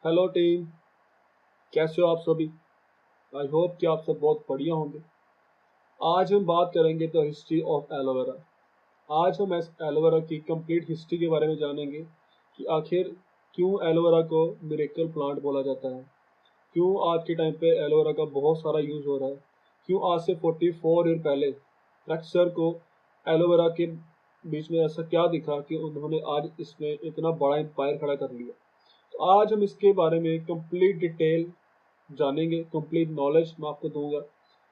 Hello team. कैसे हो आप सभी? आई होप कि आप सब बहुत बढ़िया होंगे। आज हम बात करेंगे द हिस्ट्री ऑफ एलोवेरा। आज हम एलोवेरा की कंप्लीट हिस्ट्री के बारे में जानेंगे कि आखिर क्यों एलोवेरा को मिरेकल प्लांट बोला जाता है, क्यों आज के टाइम पे एलोवेरा का बहुत सारा यूज़ हो रहा है, क्यों आज से 44 ईयर पहले रक्सर को एलोवेरा के बीच में ऐसा क्या दिखा कि उन्होंने आज इसमें इतना बड़ा एम्पायर खड़ा कर लिया। तो आज हम इसके बारे में कंप्लीट डिटेल जानेंगे, कंप्लीट नॉलेज मैं आपको दूंगा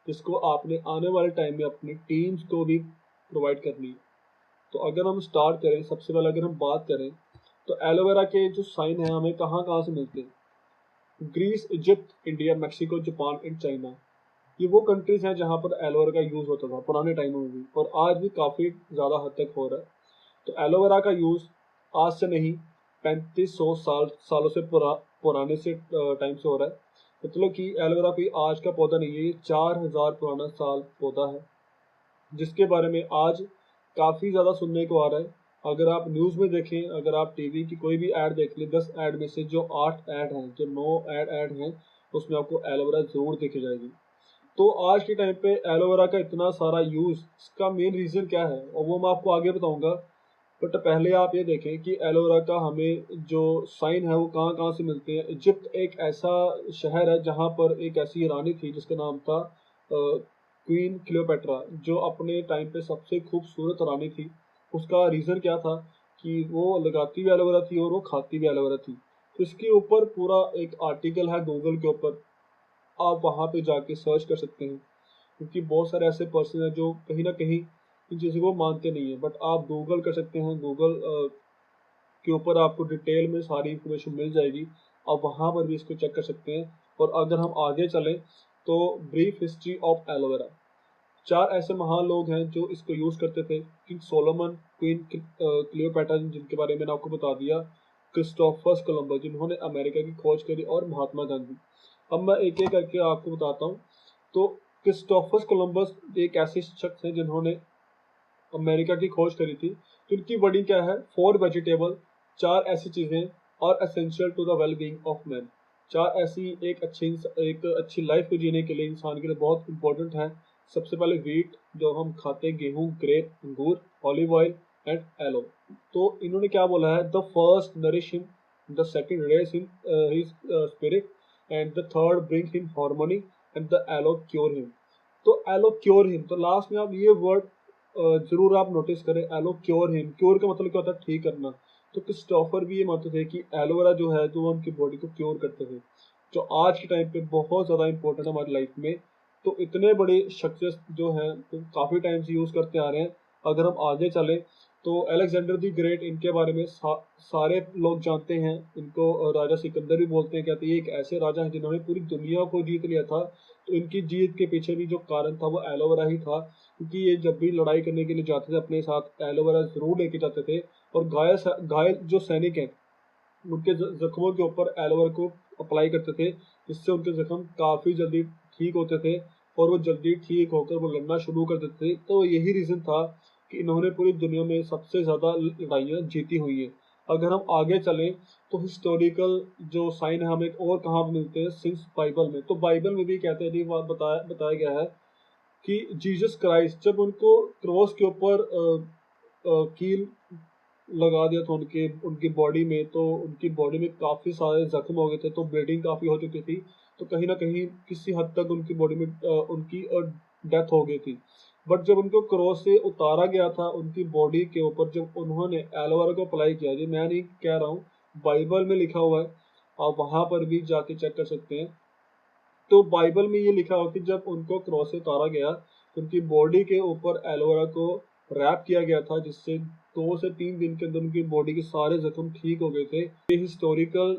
जिसको आपने आने वाले टाइम में अपनी टीम्स को भी प्रोवाइड करनी है। तो अगर हम स्टार्ट करें, सबसे पहले अगर हम बात करें तो एलोवेरा के जो साइन है हमें कहाँ कहाँ से मिलते हैं। Greece, Egypt, India, Mexico, Japan and China, ये वो कंट्रीज हैं जहाँ पर एलोवेरा का यूज़ होता था पुराने टाइमों में भी, और आज भी काफ़ी ज़्यादा हद तक हो रहा है। तो एलोवेरा का यूज़ आज से नहीं 3500 सालों से पुराने से टाइम से हो रहा है। मतलब कि एलोवेरा कोई आज का पौधा नहीं है, ये 4000 पुराना साल पौधा है जिसके बारे में आज काफ़ी ज़्यादा सुनने को आ रहा है। अगर आप न्यूज़ में देखें, अगर आप टीवी की कोई भी ऐड देख लें, 10 ऐड में से जो 8 ऐड हैं, जो 9 ऐड हैं, उसमें आपको एलोवेरा ज़रूर दिखी जाएगी। तो आज के टाइम पे एलोवेरा का इतना सारा यूज़, इसका मेन रीज़न क्या है और वो मैं आपको आगे बताऊंगा। बट पहले आप ये देखें कि एलोवेरा का हमें जो साइन है वो कहाँ कहाँ से मिलते हैं। इजिप्ट एक ऐसा शहर है जहाँ पर एक ऐसी रानी थी जिसका नाम था क्वीन क्लियोपेट्रा, जो अपने टाइम पे सबसे खूबसूरत रानी थी। उसका रीज़न क्या था कि वो लगाती भी एलोवेरा थी और वो खाती भी एलोवेरा थी। तो इसके ऊपर पूरा एक आर्टिकल है गूगल के ऊपर, आप वहाँ पे जाके सर्च कर सकते हैं। क्योंकि बहुत सारे ऐसे पर्सन हैं जो कहीं ना कहीं इन चीज़ों को मानते नहीं है, बट आप गूगल कर सकते हैं। गूगल के ऊपर आपको डिटेल में सारी इन्फॉर्मेशन मिल जाएगी, आप वहाँ पर भी इसको चेक कर सकते हैं। और अगर हम आगे चलें तो ब्रीफ हिस्ट्री ऑफ एलोवेरा। चार ऐसे महान लोग हैं जो इसको यूज़ करते थे। किंग सोलोमन, क्वीन क्लियोपेट्रा जिनके बारे में मैंने आपको बता दिया, क्रिस्टोफर्स कोलंबस जिन्होंने अमेरिका की खोज करी, और महात्मा गांधी। अब मैं एक एक करके आपको बताता हूँ। तो क्रिस्टोफर्स कोलंबस एक ऐसे शख्स हैं जिन्होंने अमेरिका की खोज करी थी। तो इनकी वर्डिंग क्या है? फोर वेजिटेबल, चार ऐसी चीज़ें और essential to the well being of man. चार ऐसी एक अच्छी लाइफ को जीने के लिए इंसान के लिए बहुत इंपॉर्टेंट है। सबसे पहले वीट जो हम खाते हैं, गेहूं, ग्रेप, अंगूर, ऑलिव ऑयल एंड एलो। तो इन्होंने क्या बोला है? The first nourish him, the second raise him his spirit, and the third bring him harmony, and the aloe cure him. तो एलो क्योर हिम, तो लास्ट में आप ये वर्ड जरूर आप नोटिस करें, एलो क्योर हिम। क्योर का मतलब क्या होता है? ठीक करना। तो क्रिस्टोफर भी ये मानते थे कि एलोवेरा जो है जो उनकी बॉडी को क्योर करते थे, जो आज के टाइम पे बहुत ज़्यादा इंपॉर्टेंट है हमारी लाइफ में। तो इतने बड़े शख्सियत जो हैं तो काफ़ी टाइम से यूज़ करते आ रहे हैं। अगर हम आगे चलें तो अलेक्जेंडर दी ग्रेट, इनके बारे में सारे लोग जानते हैं। इनको राजा सिकंदर भी बोलते हैं। कहते हैं ये एक ऐसे राजा हैं जिन्होंने पूरी दुनिया को जीत लिया था। तो इनकी जीत के पीछे भी जो कारण था वो एलोवेरा ही था, क्योंकि ये जब भी लड़ाई करने के लिए जाते थे अपने साथ एलोवेरा जरूर लेके जाते थे। और घायल घायल जो सैनिक हैं उनके जख्मों के ऊपर एलोवेरा को अप्लाई करते थे, जिससे उनके जख्म काफ़ी जल्दी ठीक होते थे और वो जल्दी ठीक होकर वो लड़ना शुरू कर देते थे। तो यही रीज़न था कि इन्होंने पूरी दुनिया में सबसे ज़्यादा लड़ाइयाँ जीती हुई हैं। अगर हम आगे चलें तो हिस्टोरिकल जो साइन है हमें और कहाँ पर मिलते हैं? सिंस बाइबल में। तो बाइबल में भी कहते हैं, ये बात बताया गया है कि जीसस क्राइस्ट जब उनको क्रॉस के ऊपर कील लगा दिया था उनके उनकी बॉडी में, तो उनकी बॉडी में काफ़ी सारे जख्म हो गए थे, तो ब्लीडिंग काफ़ी हो चुकी थी। तो कहीं ना कहीं किसी हद तक उनकी बॉडी में उनकी डेथ हो गई थी। बट जब उनको क्रॉस से उतारा गया था उनकी बॉडी के ऊपर, जब उन्होंने एलोवेरा को अप्लाई किया, जी मैं नहीं कह रहा हूँ, बाइबल में लिखा हुआ है, आप वहाँ पर भी जाके चेक कर सकते हैं। तो बाइबल में ये लिखा हुआ कि जब उनको क्रॉस से उतारा गया तो उनकी बॉडी के ऊपर एलोवेरा को रैप किया गया था, जिससे 2 से 3 दिन के अंदर उनकी बॉडी के सारे जख्म ठीक हो गए थे। ये हिस्टोरिकल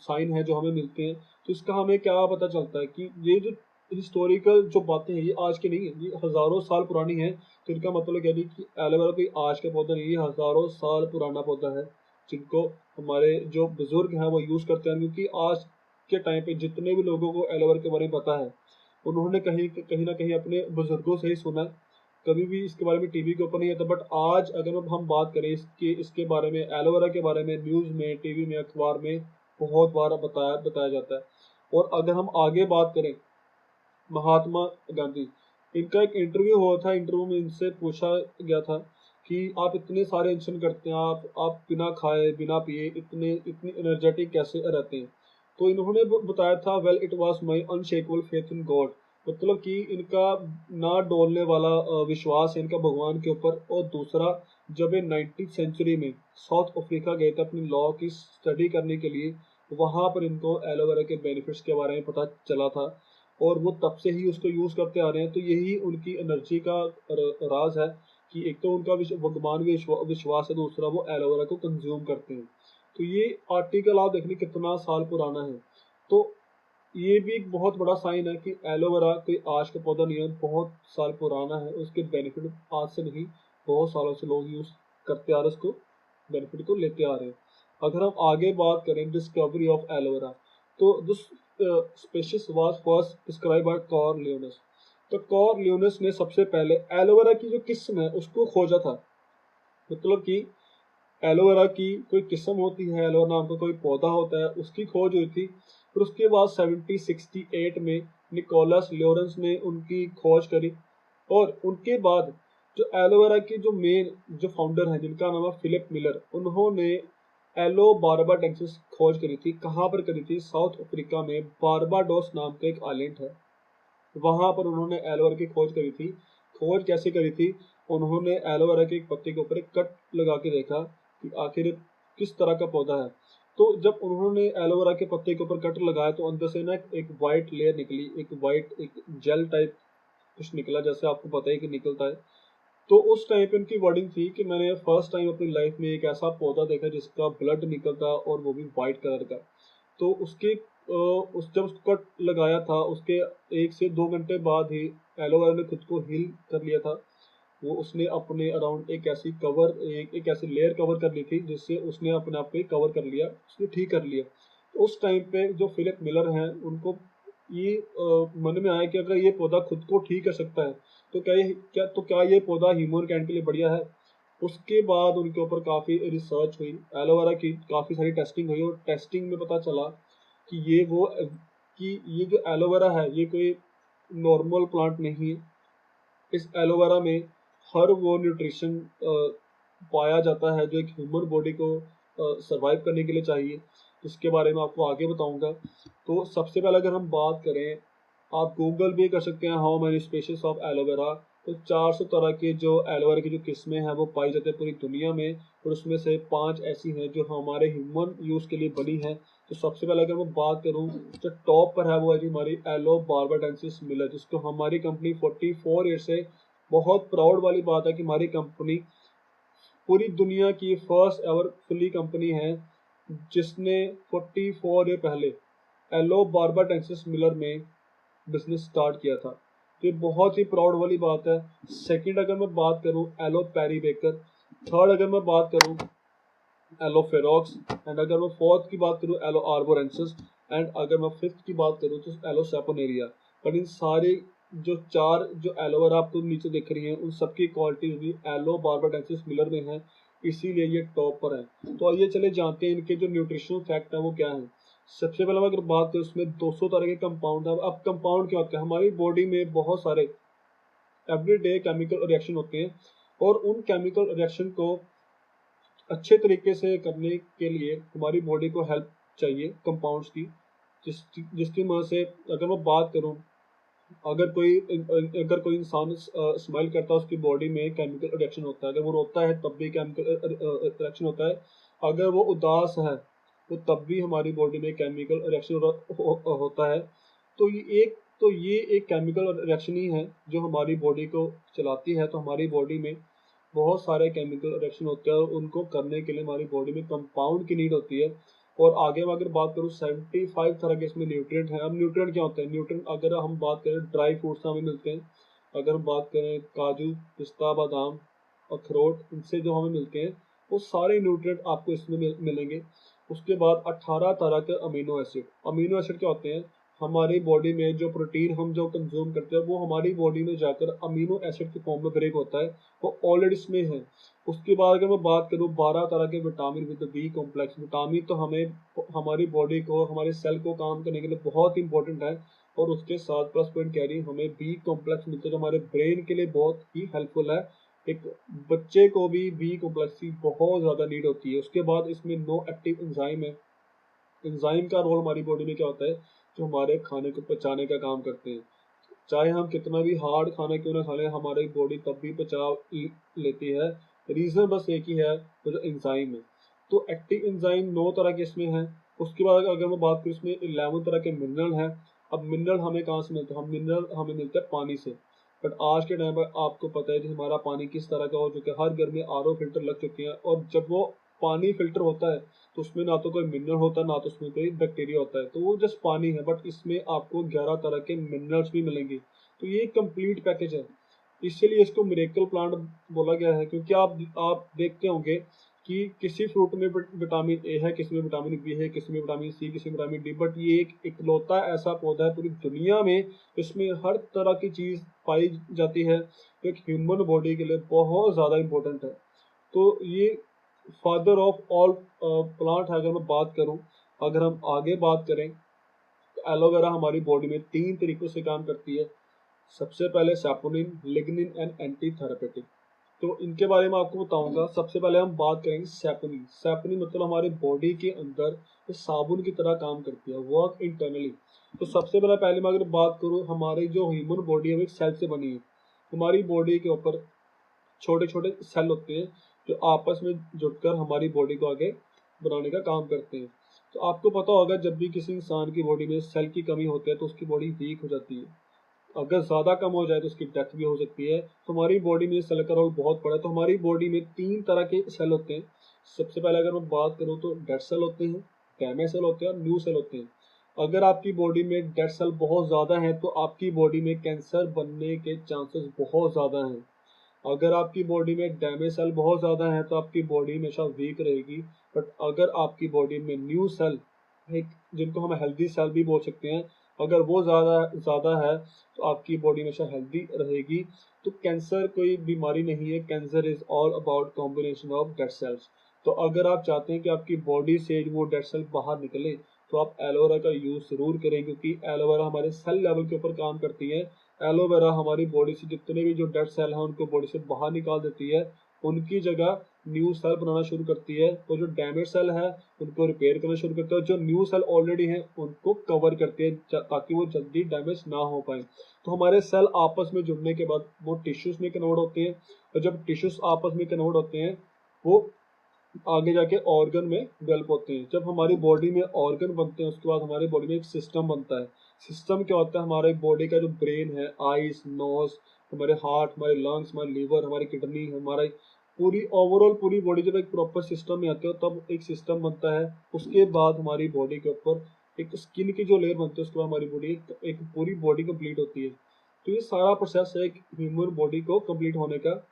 साइन है जो हमें मिलते हैं। तो इसका हमें क्या पता चलता है कि ये जो हिस्टोरिकल जो बातें हैं ये आज की नहीं है, ये हज़ारों साल पुरानी है। तो इनका मतलब क्या नहीं कि एलोवेरा कोई आज का पौधा नहीं है, ये हज़ारों साल पुराना पौधा है जिनको हमारे जो बुजुर्ग हैं वो यूज़ करते हैं। क्योंकि आज के टाइम पे जितने भी लोगों को एलोवेरा के बारे में पता है, उन्होंने कहीं कहीं ना कहीं अपने बुजुर्गों से ही सुना है। कभी भी इसके बारे में टीवी के ऊपर नहीं आता। बट आज अगर हम बात करें इसके इसके बारे में, एलोवेरा के बारे में, न्यूज़ में, टीवी में, अखबार में, बहुत बार बताया बताया जाता है। और अगर हम आगे बात करें, महात्मा गांधी, इनका एक इंटरव्यू हुआ था। इंटरव्यू में इनसे पूछा गया था कि आप इतने सारे इंसान करते हैं, आप बिना खाए बिना पिए इतने इतनी एनर्जेटिक कैसे रहते हैं। तो इन्होंने बताया था, well it was my unshakeable faith in God. मतलब कि इनका ना डोलने वाला विश्वास है इनका भगवान के ऊपर। और दूसरा, जब ये 19th सेंचुरी में साउथ अफ्रीका गए थे अपनी लॉ की स्टडी करने के लिए, वहां पर इनको एलोवेरा के बेनिफिट्स के बारे में पता चला था और वो तब से ही उसको यूज करते आ रहे हैं। तो यही उनकी एनर्जी का राज है कि एक तो उनका भगवान में विश्वास है, दूसरा वो एलोवेरा को कंज्यूम करते हैं। तो ये आर्टिकल आप देखने कितना साल पुराना है। तो ये भी एक बहुत बड़ा साइन है कि एलोवेरा कोई आज का पौधा नहीं है, बहुत साल पुराना है। उसके बेनिफिट आज से नहीं, बहुत सालों से लोग यूज करते आ रहे हैं, उसको बेनिफिट को लेते आ रहे हैं। अगर हम आगे बात करें डिस्कवरी ऑफ एलोवेरा, तो this species was first described by Carl Linnaeus. तो कार्ल लियोनस ने सबसे पहले एलोवेरा की जो किस्म है उसको खोजा था। मतलब कि एलोवेरा की कोई किस्म होती है, एलोवेरा नाम का कोई पौधा होता है, उसकी खोज हुई थी। फिर उसके बाद 1768 में निकोलस लॉरेंस ने उनकी खोज करी। और उनके बाद जो एलोवेरा की जो मेन जो फाउंडर हैं जिनका नाम है फिलिप मिलर, उन्होंने एलो बारबाडेंसिस खोज करी थी। कहाँ पर करी थी? साउथ अफ्रीका में बारबाडोस नाम का एक आइलैंड है, वहां पर उन्होंने एलोवेरा की खोज करी थी। खोज कैसे करी थी? उन्होंने एलोवेरा के एक पत्ते के ऊपर एक कट लगा के देखा कि आखिर किस तरह का पौधा है। तो जब उन्होंने एलोवेरा के पत्ते के ऊपर कट लगाया तो अंदर से ना एक वाइट लेयर निकली, एक जेल टाइप कुछ निकला, जैसे आपको पता है कि निकलता है। तो उस टाइम पे उनकी वर्डिंग थी कि मैंने फर्स्ट टाइम अपनी लाइफ में एक ऐसा पौधा देखा जिसका ब्लड निकलता और वो भी वाइट कलर का। तो उसके उस जब उसको कट लगाया था उसके 1 से 2 घंटे बाद ही एलोवेरा ने खुद को हील कर लिया था। वो उसने अपने अराउंड एक ऐसी लेयर कवर कर ली थी जिससे उसने अपने आप को कवर कर लिया, उसने ठीक कर लिया। तो उस टाइम पे जो फिलिप मिलर हैं उनको ये मन में आया कि अगर ये पौधा खुद को ठीक कर सकता है तो क्या ये पौधा ह्यूमन काइंड के लिए बढ़िया है। उसके बाद उनके ऊपर काफ़ी रिसर्च हुई, एलोवेरा की काफ़ी सारी टेस्टिंग हुई और टेस्टिंग में पता चला कि ये जो एलोवेरा है ये कोई नॉर्मल प्लांट नहीं है। इस एलोवेरा में हर वो न्यूट्रिशन पाया जाता है जो एक ह्यूमन बॉडी को सरवाइव करने के लिए चाहिए। इसके बारे में आपको आगे बताऊंगा। तो सबसे पहले अगर हम बात करें, आप गूगल भी कर सकते हैं how many species of aloe vera. तो 400 तरह के जो एलोवेरा की जो किस्में हैं वो पाई जाती है पूरी दुनिया में, और उसमें से 5 ऐसी हैं जो हमारे ह्यूमन यूज़ के लिए बनी हैं। तो सबसे पहले अगर मैं बात करूं, जो टॉप पर है वो है जी हमारी एलो बारबाडेंसिस मिलर, जिसको हमारी कंपनी 44 ईयर से, बहुत प्राउड वाली बात है कि हमारी कंपनी पूरी दुनिया की फर्स्ट एवर फुली कंपनी है जिसने 44 ईयर पहले एलो बारबाडेंसिस मिलर में बिजनेस स्टार्ट किया था। तो ये बहुत ही प्राउड वाली बात है। सेकंड अगर मैं बात करूं, एलो पेरी बेकर। थर्ड अगर मैं बात करूं, एलो फेरोक्स। एंड अगर मैं फोर्थ की बात करूं, एलो आर्बोरेंसिस। एंड अगर मैं फिफ्थ की बात करूं तो एलो सेपोनेरिया। पर इन सारे जो चार जो एलोवेरा आपको नीचे दिख रही हैं उन सबकी क्वालिटी भी एलो बारबाडेंसिस मिलर में है, इसीलिए ये टॉप पर है। तो आइए चले जानते हैं इनके जो न्यूट्रिशनल फैक्ट है वो क्या है। सबसे पहले अगर बात करें, उसमें 200 तरह के कंपाउंड है। अब कंपाउंड क्या होते हैं? हमारी बॉडी में बहुत सारे एवरीडे केमिकल रिएक्शन होते हैं, और उन केमिकल रिएक्शन को अच्छे तरीके से करने के लिए हमारी बॉडी को हेल्प चाहिए कंपाउंड्स की, जिसकी मदद से अगर मैं बात करूं, अगर कोई इंसान स्माइल करता है उसकी बॉडी में केमिकल रिएक्शन होता है, अगर वो रोता है तब भी केमिकल रिएक्शन होता है, अगर वो उदास है तो तब भी हमारी बॉडी में केमिकल रिएक्शन होता है। तो ये एक केमिकल रिएक्शन ही है जो हमारी बॉडी को चलाती है। तो हमारी बॉडी में बहुत सारे केमिकल रिएक्शन होते हैं और उनको करने के लिए हमारी बॉडी में कंपाउंड की नीड होती है। और आगे मैं अगर बात करूँ, 75 तरह के इसमें न्यूट्रिएंट हैं। अब न्यूट्रिएंट क्या होते हैं? न्यूट्रिएंट अगर हम बात करें, ड्राई फ्रूट्स हमें मिलते हैं। अगर हम बात करें काजू, पिस्ता, बादाम, अखरोट, इनसे जो हमें मिलते हैं वो सारे न्यूट्रिएंट आपको इसमें मिलेंगे। उसके बाद 18 तरह के अमीनो एसिड। अमीनो एसिड क्या होते हैं? हमारी बॉडी में जो प्रोटीन हम जो कंज्यूम करते हैं वो हमारी बॉडी में जाकर अमीनो एसिड के फॉर्म में ब्रेक होता है, वो ऑलरेडी इसमें है। उसके बाद अगर मैं बात करूँ 12 तरह के vitamin with B complex, vitamin तो हमें हमारी बॉडी को, हमारे सेल को काम करने के लिए बहुत इंपॉर्टेंट है, और उसके साथ प्लस पॉइंट कैरी हमें बी कॉम्प्लेक्स मिलता है जो हमारे ब्रेन के लिए बहुत ही हेल्पफुल है। एक बच्चे को भी बी कॉम्प्लेक्स की बहुत ज़्यादा नीड होती है। उसके बाद इसमें नो एक्टिव एंजाइम है। एंजाइम का रोल हमारी बॉडी में क्या होता है, जो हमारे खाने को पचाने का काम करते हैं। चाहे हम कितना भी हार्ड खाना क्यों ना खा लें, हमारी बॉडी तब भी पचा लेती है। रीज़न बस एक ही है, वो जो एंजाइम है। तो एक्टिव एंजाइम 9 तरह के इसमें है। उसके बाद अगर मैं बात करूँ, इसमें 11 तरह के मिनरल हैं। अब मिनरल हमें कहाँ से मिलते हैं, हम मिनरल हमें मिलता है पानी से। बट आज के टाइम पर आपको पता है कि हमारा पानी किस तरह का हो चुका है, हर घर में आरओ फिल्टर लग चुके हैं, और जब वो पानी फिल्टर होता है तो उसमें ना तो कोई मिनरल होता है, ना तो उसमें कोई बैक्टीरिया होता है, तो वो जस्ट पानी है। बट इसमें आपको 11 तरह के मिनरल्स भी मिलेंगे। तो ये कंप्लीट पैकेज है, इसीलिए इसको मिरेकल प्लांट बोला गया है। क्योंकि आप देखते होंगे कि किसी फ्रूट में विटामिन ए है, किसी में विटामिन बी है, किसी में विटामिन सी, किसी में विटामिन डी, बट ये एक इकलौता ऐसा पौधा है पूरी दुनिया में इसमें हर तरह की चीज़ पाई जाती है, जो एक ह्यूमन बॉडी के लिए बहुत ज़्यादा इंपॉर्टेंट है। तो ये फादर ऑफ ऑल प्लांट है। अगर मैं बात करूं, अगर हम आगे बात करें, तो एलोवेरा हमारी बॉडी में 3 तरीकों से काम करती है। सबसे पहले saponin, lignin and anti therapeutic. तो इनके बारे में आपको बताऊंगा। सबसे पहले हम बात करेंगे सैपोनिन। सैपोनिन मतलब हमारे बॉडी के अंदर ये साबुन की तरह काम करती है, वर्क इंटरनली। तो सबसे पहले मैं अगर बात करूँ, हमारी जो ह्यूमन बॉडी है वो एक सेल से बनी है। हमारी बॉडी के ऊपर छोटे छोटे सेल होते हैं जो आपस में जुड़कर हमारी बॉडी को आगे बनाने का काम करते हैं। तो आपको पता होगा, जब भी किसी इंसान की बॉडी में सेल की कमी होती है तो उसकी बॉडी वीक हो जाती है। अगर ज़्यादा कम हो जाए तो उसकी डेथ भी हो सकती है। तो हमारी बॉडी में सेल का रोल बहुत बड़ा है। तो हमारी बॉडी में 3 तरह के सेल होते हैं। सबसे पहले अगर मैं बात करूँ तो डेड सेल होते हैं, डैमेज सेल होते हैं, और न्यू सेल होते हैं। अगर आपकी बॉडी में डेड सेल बहुत ज़्यादा है तो आपकी बॉडी में कैंसर बनने के चांसेस बहुत ज़्यादा हैं। अगर आपकी बॉडी में डैमेज सेल बहुत ज़्यादा है तो आपकी बॉडी हमेशा वीक रहेगी। बट अगर आपकी बॉडी में न्यू सेल, एक जिनको हम हेल्दी सेल भी बोल सकते हैं, अगर वो ज़्यादा ज़्यादा है तो आपकी बॉडी हमेशा हेल्दी रहेगी। तो कैंसर कोई बीमारी नहीं है, cancer is all about combination of dead cells. तो अगर आप चाहते हैं कि आपकी बॉडी से वो डेड सेल बाहर निकले, तो आप एलोवेरा का यूज़ ज़रूर करें, क्योंकि एलोवेरा हमारे सेल लेवल के ऊपर काम करती है। एलोवेरा हमारी बॉडी से जितने भी जो डेड सेल हैं उनको बॉडी से बाहर निकाल देती है, उनकी जगह न्यू सेल बनाना शुरू करती है, और जो डैमेज सेल है उनको रिपेयर करना शुरू करती है, और जो न्यू सेल ऑलरेडी हैं उनको कवर करती है ताकि वो जल्दी डैमेज ना हो पाए। तो हमारे सेल आपस में जुड़ने के बाद वो टिश्यूज में कन्वर्ट होते हैं, और जब टिश्यूज आपस में कन्वर्ट होते हैं वो आगे जाके ऑर्गन में डेवलप होते हैं। जब हमारी बॉडी में ऑर्गन बनते हैं उसके बाद हमारी बॉडी में एक सिस्टम बनता है। सिस्टम क्या होता है, हमारे बॉडी का जो ब्रेन है, आईज, नोज, हमारे हार्ट, हमारे लंग्स, हमारे लीवर, हमारी किडनी, हमारा पूरी ओवरऑल पूरी बॉडी जब एक प्रॉपर सिस्टम में आती है तब एक सिस्टम बनता है। उसके बाद हमारी बॉडी के ऊपर एक स्किन की जो लेयर बनती है, उसके बाद हमारी बॉडी एक पूरी बॉडी कंप्लीट होती है। तो ये सारा प्रोसेस है एक ह्यूमन बॉडी को कंप्लीट होने का।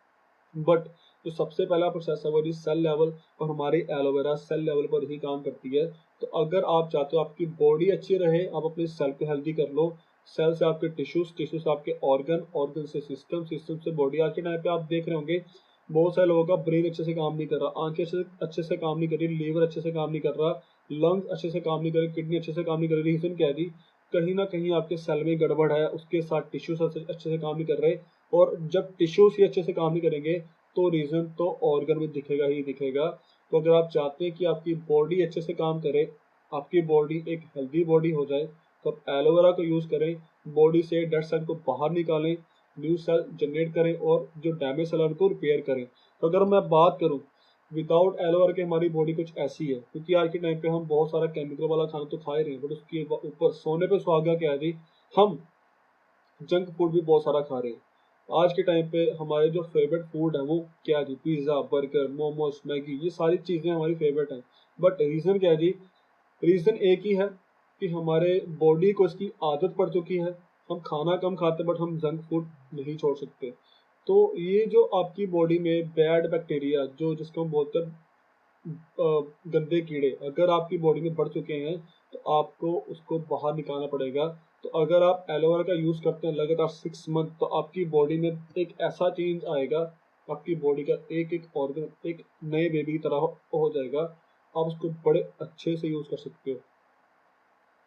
बट जो सबसे पहला प्रोसेस है वो भी सेल लेवल, और हमारी एलोवेरा सेल लेवल पर ही काम करती है। तो अगर आप चाहते हो आपकी बॉडी अच्छी रहे, आप अपने सेल को हेल्दी कर लो। सेल से आपके टिश्यूज, टिश्यू से आपके ऑर्गन, ऑर्गन से सिस्टम, सिस्टम से बॉडी। आज के टाइम पे आप देख रहे होंगे बहुत सारे लोगों का ब्रेन अच्छे से काम नहीं कर रहा, आंखें अच्छे से काम नहीं कर रही, लीवर अच्छे से काम नहीं कर रहा, लंग्स अच्छे से काम नहीं कर रही, किडनी अच्छे से काम नहीं कर रही। रीजन क्या है जी, कहीं ना कहीं आपके सेल में गड़बड़ है, उसके साथ टिश्यूज अच्छे से काम नहीं कर रहे। और जब टिश्यूज ही अच्छे से काम नहीं करेंगे तो रीजन तो ऑर्गन में दिखेगा ही दिखेगा। तो अगर आप चाहते हैं कि आपकी बॉडी अच्छे से काम करे, आपकी बॉडी एक हेल्दी बॉडी हो जाए, तो आप एलोवेरा को यूज़ करें। बॉडी से डेड सेल को बाहर निकालें, न्यू सेल जनरेट करें, और जो डैमेज सेल है उनको रिपेयर करें। तो अगर मैं बात करूं विदाउट एलोवेरा के हमारी बॉडी कुछ ऐसी है, क्योंकि आज के टाइम पे हम बहुत सारा केमिकल वाला खाना तो खा ही रहे हैं, बट उसके ऊपर सोने पे सुहागा क्या है जी, हम जंक फूड भी बहुत सारा खा रहे हैं। आज के टाइम पे हमारे जो फेवरेट फूड है वो क्या है जी, पिज़्ज़ा, बर्गर, मोमोज, मैगी, ये सारी चीज़ें हमारी फेवरेट हैं। बट रीज़न क्या है जी, रीज़न एक ही है कि हमारे बॉडी को इसकी आदत पड़ चुकी है। हम खाना कम खाते बट हम जंक फूड नहीं छोड़ सकते। तो ये जो आपकी बॉडी में बैड बैक्टीरिया, जो जिसको हम बोलते हैं गंदे कीड़े अगर आपकी बॉडी में बढ़ चुके हैं तो आपको उसको बाहर निकालना पड़ेगा। तो अगर आप एलोवेरा का यूज़ करते हैं लगातार 6 मंथ, तो आपकी बॉडी में एक ऐसा चेंज आएगा, आपकी बॉडी का एक एक ऑर्गन एक नए बेबी की तरह हो जाएगा। आप उसको बड़े अच्छे से यूज़ कर सकते हो।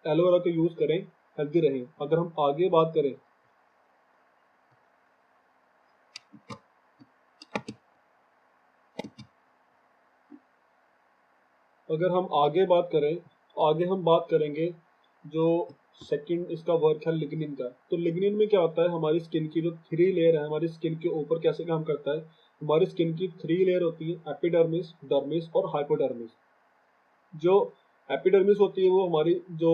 एलोवेरा का यूज़ करें, हेल्दी रहें। अगर हम आगे बात करें, अगर हम आगे बात करें तो आगे हम बात करेंगे जो सेकंड इसका वर्क है लिग्निन का। तो लिग्निन में क्या होता है, हमारी स्किन की जो 3 लेयर है, हमारी स्किन के ऊपर कैसे काम करता है। हमारी स्किन की 3 लेयर होती है, एपिडर्मिस, डर्मिस और हाइपोडर्मिस। जो एपिडर्मिस होती है वो हमारी जो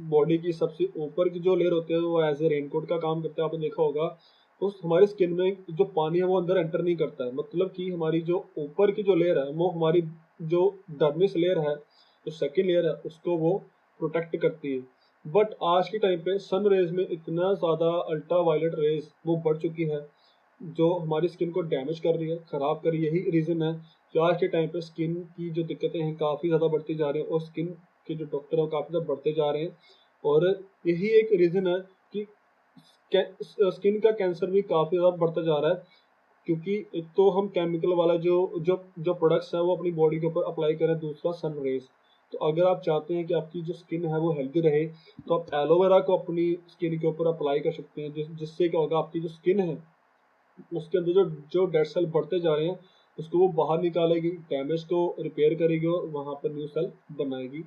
बॉडी की सबसे ऊपर की जो लेयर होती है वो एज ए रेनकोट का काम करता है। आपने देखा होगा उस हमारी स्किन में जो पानी है वो अंदर एंटर नहीं करता है, मतलब कि हमारी जो ऊपर की जो लेयर है वो हमारी जो डर्मिस लेयर है, जो सेकेंड लेयर है, उसको वो प्रोटेक्ट करती है। बट आज के टाइम पे सन रेज में इतना ज़्यादा अल्ट्रा वायलेट रेज वो बढ़ चुकी है जो हमारी स्किन को डैमेज कर रही है, ख़राब कर रही है। यही रीज़न है कि आज के टाइम पे स्किन की जो दिक्कतें हैं काफ़ी ज़्यादा बढ़ती जा रही हैं और स्किन के जो डॉक्टर हैं काफ़ी ज़्यादा बढ़ते जा रहे हैं। और यही एक रीज़न है कि स्किन का कैंसर भी काफ़ी ज़्यादा बढ़ता जा रहा है, क्योंकि एक तो हम केमिकल वाला जो जो जो प्रोडक्ट्स है वो अपनी बॉडी के ऊपर अप्लाई करें, दूसरा सन रेज। तो अगर आप चाहते हैं कि आपकी जो स्किन है वो हेल्दी रहे तो आप एलोवेरा को अपनी स्किन के ऊपर अप्लाई कर सकते हैं, जिससे क्या होगा, आपकी जो स्किन है उसके अंदर जो जो डेड सेल बढ़ते जा रहे हैं उसको वो बाहर निकालेगी, डैमेज को रिपेयर करेगी और वहाँ पर न्यू सेल बनाएगी।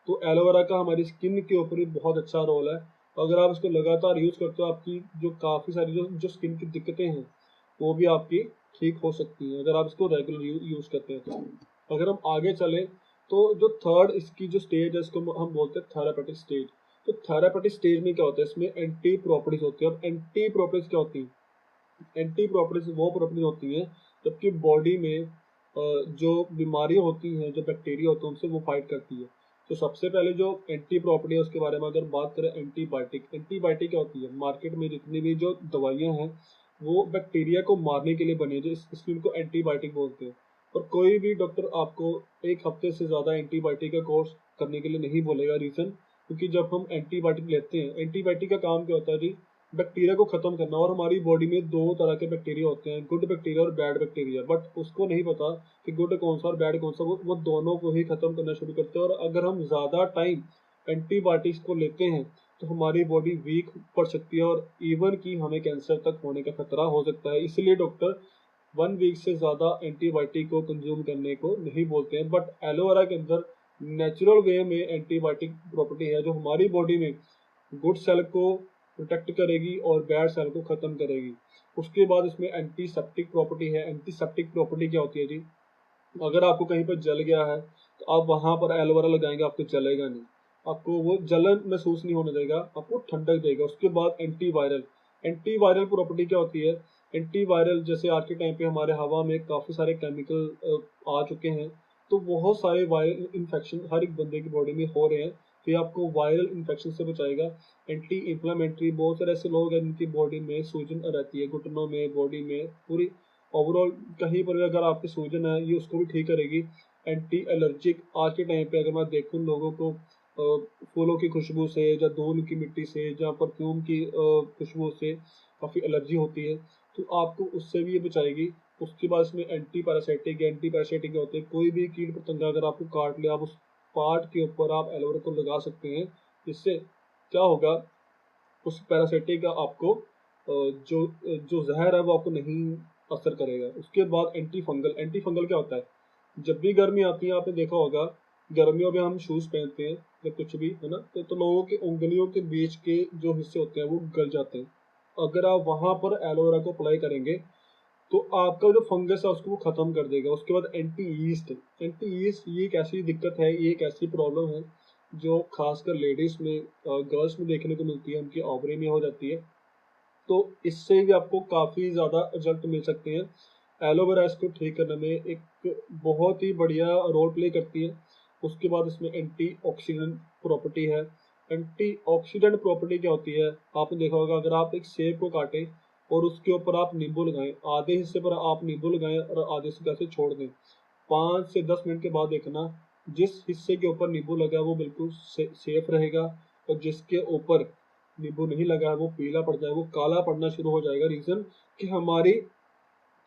तो एलोवेरा का हमारी स्किन के ऊपर भी बहुत अच्छा रोल है। अगर आप इसको लगातार यूज़ करते हो आपकी जो काफ़ी सारी जो जो स्किन की दिक्कतें हैं वो भी आपकी ठीक हो सकती हैं, अगर आप इसको रेगुलर यूज़ करते हैं तो। अगर हम आगे चलें तो जो थर्ड इसकी जो स्टेज है इसको हम बोलते हैं थेरापेटिक स्टेज। तो थेरापेटिक स्टेज में क्या होता है, इसमें एंटी प्रॉपर्टीज होती है। और एंटी प्रॉपर्टीज क्या होती है, एंटी प्रॉपर्टीज वो प्रॉपर्टीज होती हैं जबकि बॉडी में जो बीमारियां होती हैं, जो बैक्टीरिया होते हैं, उनसे वो फाइट करती है। तो सबसे पहले जो एंटी प्रॉपर्टी है उसके बारे में अगर बात करें, एंटीबायोटिक। एंटीबायोटिक क्या होती है, मार्केट में जितनी भी जो दवाइयाँ हैं वो बैक्टीरिया को मारने के लिए बनी है, जो इसलिए उनको एंटीबायोटिक बोलते हैं। और कोई भी डॉक्टर आपको 1 हफ्ते से ज़्यादा एंटीबायोटिक का कोर्स करने के लिए नहीं बोलेगा। रीज़न, क्योंकि जब हम एंटीबायोटिक लेते हैं, एंटीबायोटिक का काम क्या होता है जी, बैक्टीरिया को खत्म करना। और हमारी बॉडी में 2 तरह के बैक्टीरिया होते हैं, गुड बैक्टीरिया और बैड बैक्टीरिया। बट उसको नहीं पता कि गुड कौन सा और बैड कौन सा, वो दोनों को ही खत्म करना शुरू करते हैं। और अगर हम ज़्यादा टाइम एंटीबायोटिक्स को लेते हैं तो हमारी बॉडी वीक पड़ सकती है और इवन कि हमें कैंसर तक होने का खतरा हो सकता है। इसलिए डॉक्टर 1 वीक से ज़्यादा एंटीबायोटिक को कंज्यूम करने को नहीं बोलते हैं। बट एलोवेरा के अंदर नेचुरल वे में एंटीबायोटिक प्रॉपर्टी है जो हमारी बॉडी में गुड सेल को प्रोटेक्ट करेगी और बैड सेल को ख़त्म करेगी। उसके बाद इसमें एंटीसेप्टिक प्रॉपर्टी है। एंटीसेप्टिक प्रॉपर्टी क्या होती है जी, अगर आपको कहीं पर जल गया है तो आप वहाँ पर एलोवेरा लगाएंगे, आपको जलेगा नहीं, आपको वो जलन महसूस नहीं होने देगा, आपको ठंडक देगा। उसके बाद एंटीवायरल। एंटीवायरल प्रॉपर्टी क्या होती है, एंटीवायरल जैसे आज के टाइम पे हमारे हवा में काफ़ी सारे केमिकल आ चुके हैं, तो बहुत सारे वायरल इन्फेक्शन हर एक बंदे की बॉडी में हो रहे हैं, तो ये आपको वायरल इन्फेक्शन से बचाएगा। एंटी इन्फ्लेमेटरी, बहुत सारे ऐसे लोग हैं जिनकी बॉडी में सूजन रहती है, घुटनों में, बॉडी में, पूरी ओवरऑल कहीं पर भी अगर आपकी सूजन है ये उसको भी ठीक करेगी। एंटी एलर्जिक, आज के टाइम पे अगर मैं देखूं लोगों को फूलों की खुशबू से या धूल की मिट्टी से या परफ्यूम की खुशबू से काफ़ी एलर्जी होती है, तो आपको उससे भी ये बचाएगी। उसके बाद इसमें एंटी पैरासाइटिक। एंटी पैरासाइटिक होते हैं, कोई भी कीट पतंगा अगर आपको काट ले, आप उस पार्ट के ऊपर आप एलोवेरा को लगा सकते हैं। इससे क्या होगा, उस पैरासाइटिक का आपको जो जो जहर है वो आपको नहीं असर करेगा। उसके बाद एंटी फंगल। एंटी फंगल क्या होता है, जब भी गर्मी आती है आपने देखा होगा गर्मियों में हम शूज़ पहनते हैं या कुछ भी है ना, तो लोगों के उंगलियों के बीच के जो हिस्से होते हैं वो गल जाते हैं। अगर आप वहाँ पर एलोवेरा को अप्लाई करेंगे तो आपका जो फंगस है उसको वो ख़त्म कर देगा। उसके बाद एंटी ईस्ट। एंटी ईस्ट ये एक ऐसी दिक्कत है, ये एक ऐसी प्रॉब्लम है जो खासकर लेडीज़ में, गर्ल्स में देखने को मिलती है, उनकी ओवरी में हो जाती है। तो इससे भी आपको काफ़ी ज़्यादा रिजल्ट मिल सकते हैं। एलोवेरा इसको ठीक करने में एक बहुत ही बढ़िया रोल प्ले करती है। उसके बाद इसमें एंटीऑक्सीडेंट प्रॉपर्टी है। एंटीऑक्सीडेंट प्रॉपर्टी क्या होती है, आपने देखा होगा अगर आप एक सेब को काटें और उसके ऊपर आप नींबू लगाएं, आधे हिस्से पर आप नींबू लगाएं और आधे हिस्से कैसे छोड़ दें, 5 से 10 मिनट के बाद देखना जिस हिस्से के ऊपर नींबू लगा है वो बिल्कुल सेफ रहेगा, और जिसके ऊपर नींबू नहीं लगा है वो पीला पड़ जाएगा, वो काला पड़ना शुरू हो जाएगा। रीजन कि हमारी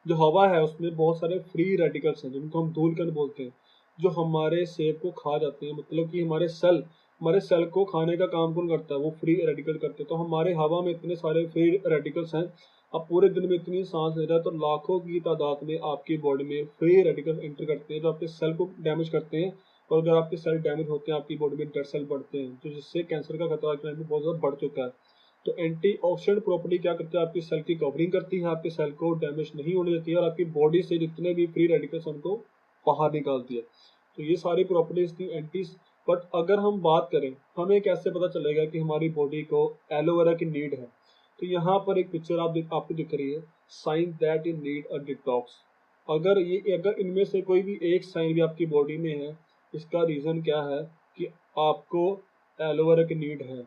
जो हवा है उसमें बहुत सारे फ्री रेडिकल्स हैं जिनको हम धूल कण बोलते हैं, जो हमारे सेब को खा जाते हैं। मतलब कि हमारे सेल को खाने का काम कौन करता है? वो फ्री रेडिकल करते हैं। तो हमारे हवा में इतने सारे फ्री रेडिकल्स हैं, आप पूरे दिन में इतनी सांस ले रहे हैं तो लाखों की तादाद में आपकी बॉडी में फ्री रेडिकल एंटर करते हैं जो आपके सेल को डैमेज करते हैं। और अगर आपके सेल डैमेज होते हैं आपकी बॉडी में डेड सेल बढ़ते हैं, तो जिससे कैंसर का खतरा टाइम में बहुत ज़्यादा बढ़ चुका है। तो एंटीऑक्सीडेंट प्रॉपर्टी क्या करती है? आपकी सेल की कवरिंग करती है, आपके सेल को डैमेज नहीं होने देती है, और आपकी बॉडी से जितने भी फ्री रेडिकल्स उनको बाहर निकालती है। तो ये सारी प्रॉपर्टीज थी एंटी। बट अगर हम बात करें हमें कैसे पता चलेगा कि हमारी बॉडी को एलोवेरा की नीड है, तो यहाँ पर एक पिक्चर आपको दिख रही है, sign that you need a detox. अगर इनमें से कोई भी एक साइन भी आपकी बॉडी में है, इसका रीजन क्या है कि आपको एलोवेरा की नीड है।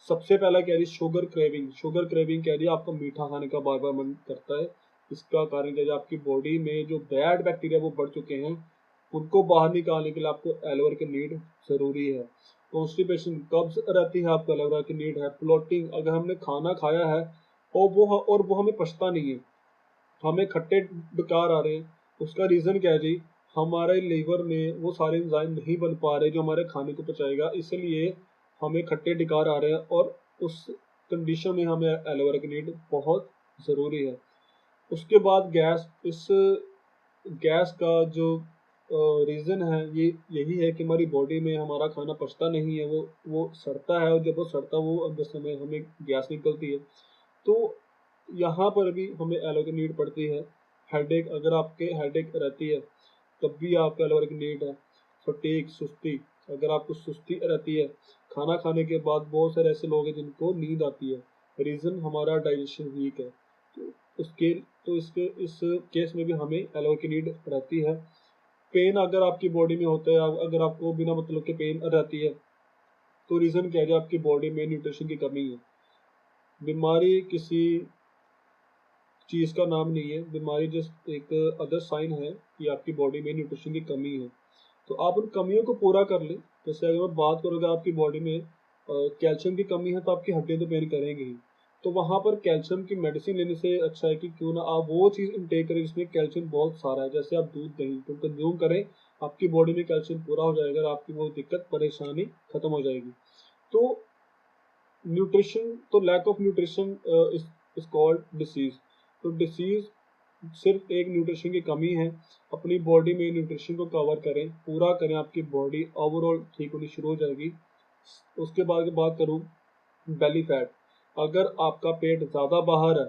सबसे पहला कह रही शुगर क्रेविंग। शुगर क्रेविंग कह रही है आपको मीठा खाने का बार बार मन करता है। इसका कारण कह रही है आपकी बॉडी में जो बैड बैक्टीरिया वो बढ़ चुके हैं, उनको बाहर निकालने के लिए आपको एलोवेरा की नीड जरूरी है। कॉन्स्टिपेशन, कब्ज रहती है, आपको एलोवेरा की नीड है। ब्लोटिंग, अगर हमने खाना खाया है और वो हमें पछता नहीं है, हमें खट्टे बेकार आ रहे हैं, उसका रीजन क्या है जी? हमारे लीवर में वो सारे एंजाइम नहीं बन पा रहे जो हमारे खाने को पचाएगा, इसलिए हमें खट्टे डिकार आ रहे हैं, और उस कंडीशन में हमें एलोवेरा की नीड बहुत ज़रूरी है। उसके बाद गैस। इस गैस का जो रीज़न है ये यही है कि हमारी बॉडी में हमारा खाना पचता नहीं है, वो सड़ता है, और जब वो सड़ता है वो अंदर से हमें गैस निकलती है। तो यहाँ पर भी हमें एलोवेरा की नीड पड़ती है। हेडेक, अगर आपके हेडेक रहती है तब भी आपको एलोवेरा की नीड है। फटीग, सुस्ती, अगर आपको सुस्ती रहती है, खाना खाने के बाद बहुत सारे ऐसे लोग हैं जिनको नींद आती है, रीज़न हमारा डाइजेशन वीक है। तो उसके तो इसके इस केस में भी हमें एलोवेरा की नीड रहती है। पेन अगर आपकी बॉडी में होता है, अगर आपको बिना मतलब के पेन रहती है, तो रीज़न क्या है? आपकी बॉडी में न्यूट्रिशन की कमी है। बीमारी किसी चीज़ का नाम नहीं है, बीमारी जस्ट एक अदर साइन है कि आपकी बॉडी में न्यूट्रिशन की कमी है। तो आप उन कमियों को पूरा कर लें। जैसे अगर मैं बात करूँ अगर आपकी बॉडी में कैल्शियम की कमी है तो आपकी हड्डियाँ तो पेन करेंगी ही। तो वहाँ पर कैल्शियम की मेडिसिन लेने से अच्छा है कि क्यों ना आप वो चीज़ इनटेक करें जिसमें कैल्शियम बहुत सारा है। जैसे आप दूध दही तो कंज्यूम करें, आपकी बॉडी में कैल्शियम पूरा हो जाएगा और आपकी वो दिक्कत परेशानी खत्म हो जाएगी। तो न्यूट्रिशन, तो lack of nutrition is called disease. तो डिसीज सिर्फ एक न्यूट्रिशन की कमी है। अपनी बॉडी में न्यूट्रिशन को कवर करें, पूरा करें, आपकी बॉडी ओवरऑल ठीक होनी शुरू हो जाएगी। उसके बाद की बात करूँ बेली फैट। अगर आपका पेट ज़्यादा बाहर है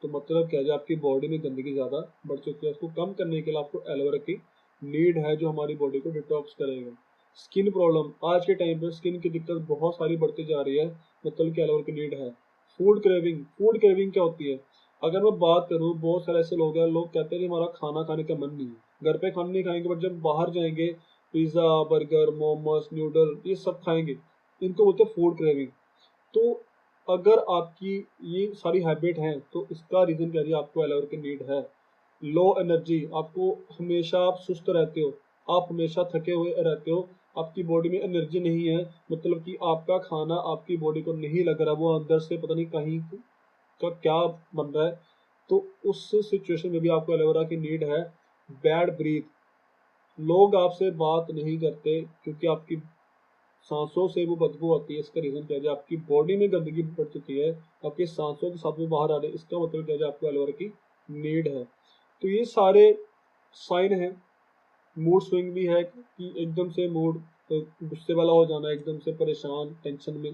तो मतलब क्या है, आपकी बॉडी में गंदगी ज़्यादा बढ़ चुकी है, उसको कम करने के लिए आपको एलोवेरा की नीड है जो हमारी बॉडी को डिटॉक्स करेगा। स्किन प्रॉब्लम, आज के टाइम पे स्किन की दिक्कत बहुत सारी बढ़ती जा रही है, मतलब कि एलोवेरा की नीड है। फूड क्रेविंग, फूड क्रेविंग क्या होती है? अगर मैं बात करूँ, बहुत सारे ऐसे लोग हैं, लोग कहते हैं कि हमारा खाना खाने का मन नहीं है, घर पे खाना नहीं खाएंगे, बट जब बाहर जाएंगे पिज़्ज़ा, बर्गर, मोमोस, न्यूडल ये सब खाएंगे, इनको बोलते हैं फूड क्रेविंग। तो अगर आपकी ये सारी हैबिट हैं तो इसका रीज़न क्या है? आपको एलोवेरा की नीड है। लो एनर्जी, आपको हमेशा आप सुस्त रहते हो, आप हमेशा थके हुए रहते हो, आपकी बॉडी में एनर्जी नहीं है, मतलब कि आपका खाना आपकी बॉडी को नहीं लग रहा, वो अंदर से पता नहीं कहीं का क्या बन रहा है। तो उस सिचुएशन में भी आपको एलोवेरा की नीड है। बैड ब्रीथ, लोग आपसे बात नहीं करते क्योंकि आपकी सांसों से वो बदबू आती है। इसका रीजन क्या है? आपकी बॉडी में गंदगी बढ़ चुकी है, आपकी सांसों के साथ में बाहर आ रहे हैं, इसका मतलब क्या है? आपको एलोवेरा की नीड है। तो ये सारे साइन है। मूड स्विंग भी है कि एकदम से मूड गुस्से वाला हो जाना, एकदम से परेशान, टेंशन में,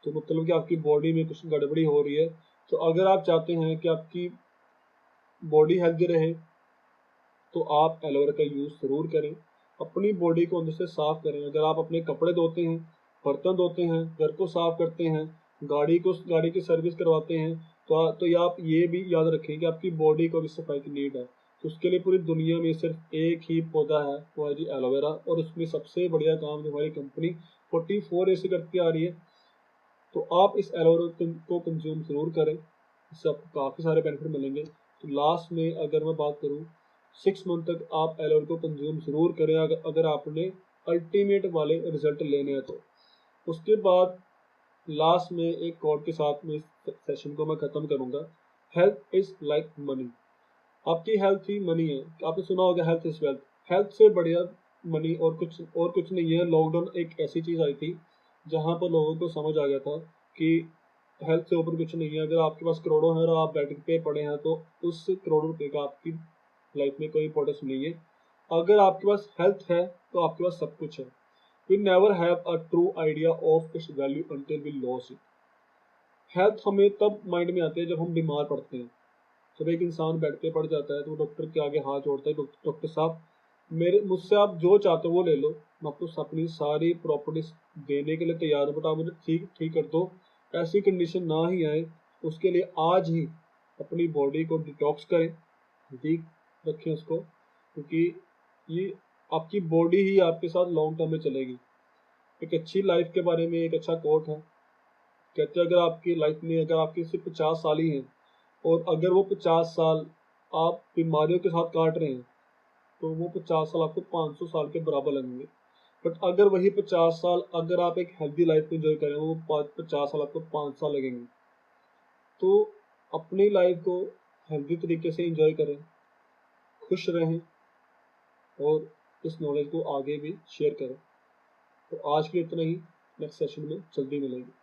तो मतलब कि आपकी बॉडी में कुछ गड़बड़ी हो रही है। तो अगर आप चाहते हैं कि आपकी बॉडी हेल्दी रहे तो आप एलोवेरा का यूज़ ज़रूर करें। अपनी बॉडी को अंदर से साफ करें। अगर आप अपने कपड़े धोते हैं, बर्तन धोते हैं, घर को साफ करते हैं, गाड़ी की सर्विस करवाते हैं, तो ये आप ये भी याद रखें कि आपकी बॉडी को भी सफाई की नीड है। तो उसके लिए पूरी दुनिया में सिर्फ एक ही पौधा है, वो है जी एलोवेरा, और उसमें सबसे बढ़िया काम जो हमारी कंपनी 44 ईयर से करती आ रही है। तो आप इस एलोवेरा को कंज्यूम ज़रूर करें, इससे आपको काफ़ी सारे बेनिफिट मिलेंगे। तो लास्ट में अगर मैं बात करूँ 6 मंथ तक आप एलोवेरा को कंज्यूम जरूर करें अगर आपने अल्टीमेट वाले रिजल्ट लेने हैं तो। उसके बाद लास्ट में एक कोट के साथ में इस सेशन को मैं खत्म करूंगा। Health is like money. आपकी हेल्थ ही मनी है। आपने सुना होगा हेल्थ इज वेल्थ। हेल्थ से बढ़िया मनी और कुछ नहीं है। लॉकडाउन एक ऐसी चीज आई थी जहां पर लोगों को समझ आ गया था कि हेल्थ से ऊपर कुछ नहीं है। अगर आपके पास करोड़ों है और आप बेड पे पड़े हैं तो उस करोड़ों रुपए का आपकी लाइफ में कोई इंपॉर्टेंस नहीं है। अगर आपके पास हेल्थ है तो आपके पास सब कुछ है। We never have a true idea of its value until we loss it. Health हमें तब माइंड में आती है जब हम बीमार पड़ते हैं। जब एक इंसान बेड पे पड़ जाता है तो डॉक्टर के आगे हाथ जोड़ता है, डॉक्टर साहब मेरे मुझसे आप जो चाहते हो वो ले लो, मैं आपको अपनी सारी प्रॉपर्टीज देने के लिए तैयार हूँ, बट आप मुझे ठीक ठीक कर दो। ऐसी कंडीशन ना ही आए, उसके लिए आज ही अपनी बॉडी को डिटॉक्स करें, ठीक रखें उसको, क्योंकि ये आपकी बॉडी ही आपके साथ लॉन्ग टर्म में चलेगी। एक अच्छी लाइफ के बारे में एक अच्छा कोट है, कहते हैं अगर आपकी लाइफ में अगर आपकी सिर्फ 50 साल ही हैं और अगर वो 50 साल आप बीमारियों के साथ काट रहे हैं तो वो 50 साल आपको 500 साल के बराबर लगेंगे। बट अगर वही 50 साल अगर आप एक हेल्दी लाइफ को एंजॉय करें वो 50 साल आपको 5 साल लगेंगे। तो अपनी लाइफ को हेल्दी तरीके से एंजॉय करें, खुश रहें और इस नॉलेज को आगे भी शेयर करें। तो आज के लिए इतना ही। नेक्स्ट सेशन में जल्दी मिलेंगे।